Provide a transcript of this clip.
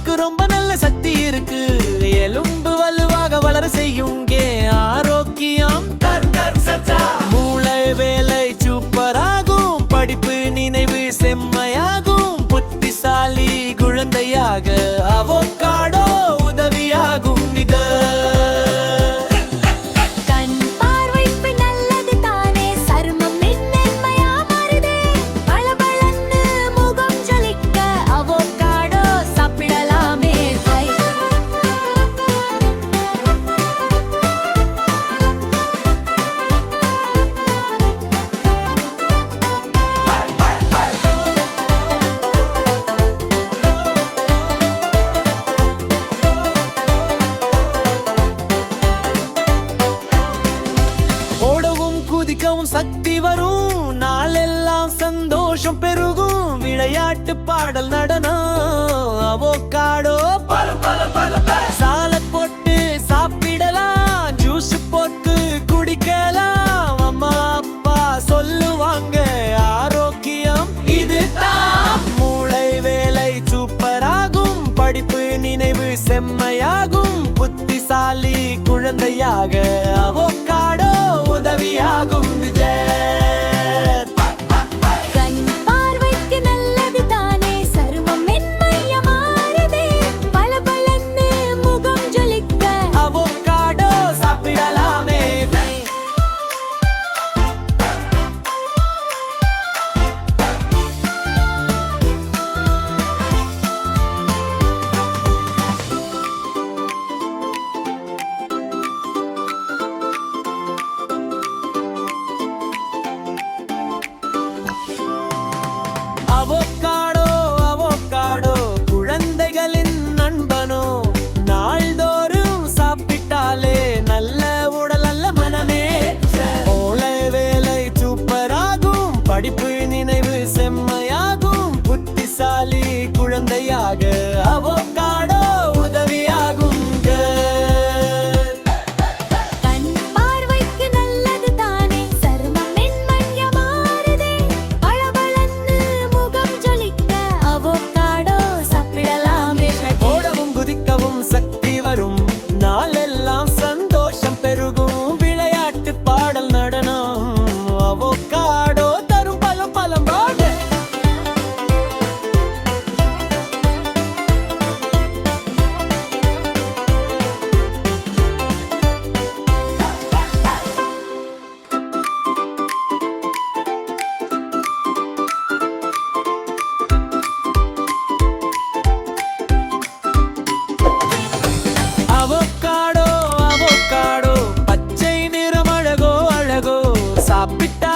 இதுக்கு ரொம்ப நல்ல சக்தி இருக்கு. எலும்பு வலுவாக வளர செய்யும் ஆரோக்கியம். மூளை வேலை சூப்பராகும், படிப்பு நினைவு செம்மையாகும், புத்திசாலி குழந்தையாக அவொக்காடோ உதவியாகும். இது குதிக்கவும் சக்தி வரும், நாளெல்லாம் சந்தோஷம் பெருகும். விளையாட்டு பாடல் நடனம் அவொக்காடோ சாலட் போட்டு சாப்பிடலாம், ஜூஸ் போட்டு குடிக்கலாம். அம்மா அப்பா சொல்லுவாங்க ஆரோக்கியம் இதுதான். மூளை வேலை சூப்பராகும், படிப்பு நினைவு செம்மையாகும், புத்திசாலி குழந்தையாக அவொக்காடோ உதவியாகும்.